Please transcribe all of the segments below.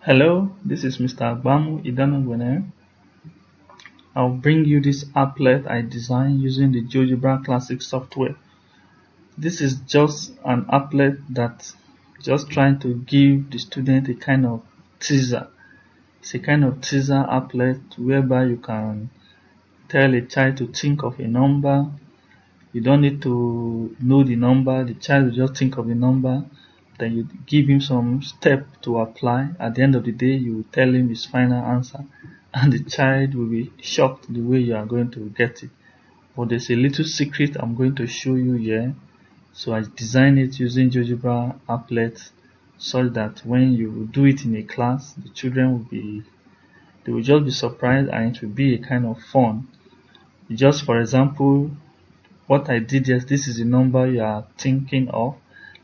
Hello, this is Mr. Agbamu Idanogwene. I'll bring you this applet I designed using the GeoGebra Classic software. This is just an applet that just trying to give the student a kind of teaser. It's a kind of teaser applet whereby you can tell a child to think of a number. You don't need to know the number, the child will just think of the number. Then you give him some step to apply. At the end of the day, you tell him his final answer, and the child will be shocked the way you are going to get it. But there's a little secret I'm going to show you here. So I designed it using GeoGebra applet such that when you do it in a class, the children will just be surprised, and it will be a kind of fun. Just for example, what I did is, this is the number you are thinking of.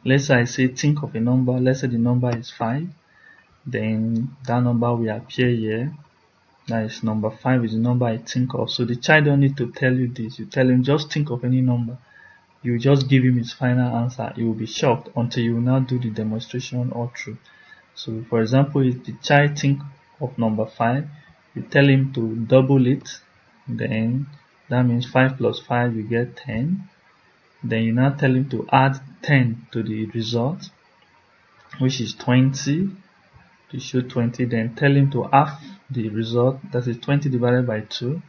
Let's say I say think of a number. Let's say the number is 5. Then that number will appear here. That is number 5 is the number I think of. So the child don't need to tell you this. You tell him just think of any number. You just give him his final answer. He will be shocked until you now do the demonstration all through. So for example, if the child think of number 5, you tell him to double it. Then that means 5 plus 5 you get 10. Then you now tell him to add 10 to the result, which is 20, to show 20. Then tell him to half the result, that is 20 divided by 2,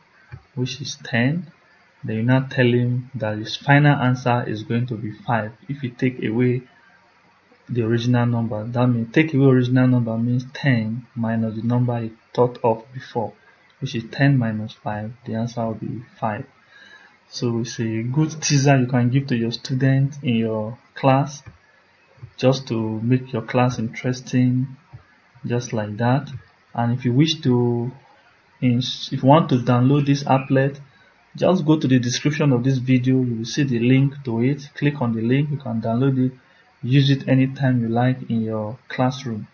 which is 10. Then you now tell him that his final answer is going to be 5. If you take away the original number, that means take away original number means 10 minus the number he thought of before, which is 10 minus 5. The answer will be 5. So it's a good teaser you can give to your student in your class, just to make your class interesting, just like that. And if you wish to, if you want to download this applet, just go to the description of this video. You will see the link to it. Click on the link. You can download it, use it anytime you like in your classroom.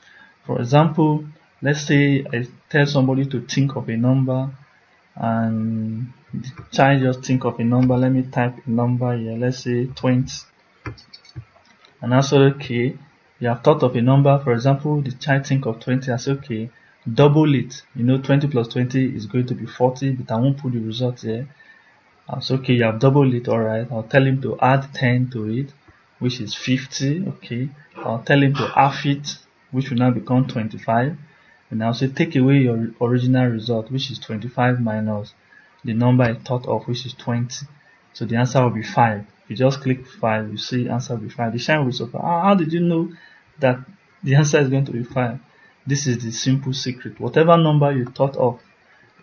For example, let's say I tell somebody to think of a number, and the child just think of a number. Let me type a number here. Let's say 20. And I say, okay, you have thought of a number. For example, the child think of 20. I say, okay, double it. 20 plus 20 is going to be 40, but I won't put the result here. I say, okay, you have doubled it. Alright, I'll tell him to add 10 to it, which is 50. Okay, I'll tell him to half it, which will now become 25. And I'll say take away your original result, which is 25 minus the number I thought of, which is 20. So the answer will be 5. If you just click 5, you see answer will be 5. The child will be surprised. How did you know that the answer is going to be 5? This is the simple secret. Whatever number you thought of,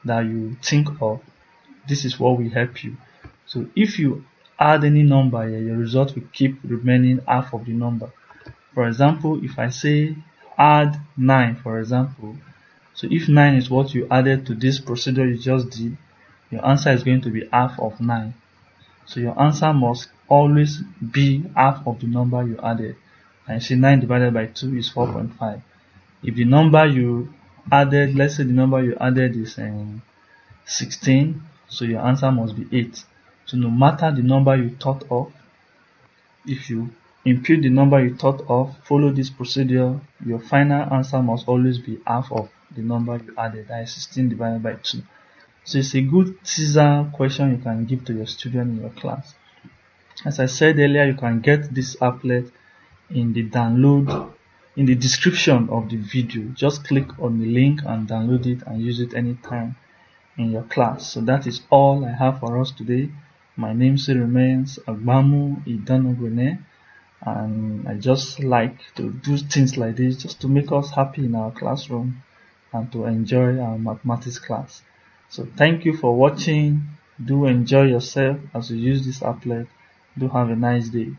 that you think of, this is what will help you. So if you add any number here, your result will keep remaining half of the number. For example, if I say add 9, for example, so if 9 is what you added to this procedure you just did, your answer is going to be half of 9. So your answer must always be half of the number you added. And you see 9 divided by 2 is 4.5. If the number you added, let's say the number you added is 16, so your answer must be 8. So no matter the number you thought of, if you impute the number you thought of, follow this procedure, your final answer must always be half of the number you added, that is 16 divided by 2. So it's a good teaser question you can give to your student in your class. As I said earlier, you can get this applet in the description of the video. Just click on the link and download it and use it anytime in your class. So that is all I have for us today. My name still remains Agbamu Idanogwene, and I just like to do things like this just to make us happy in our classroom and to enjoy our mathematics class. So thank you for watching. Do enjoy yourself as you use this applet. Do have a nice day.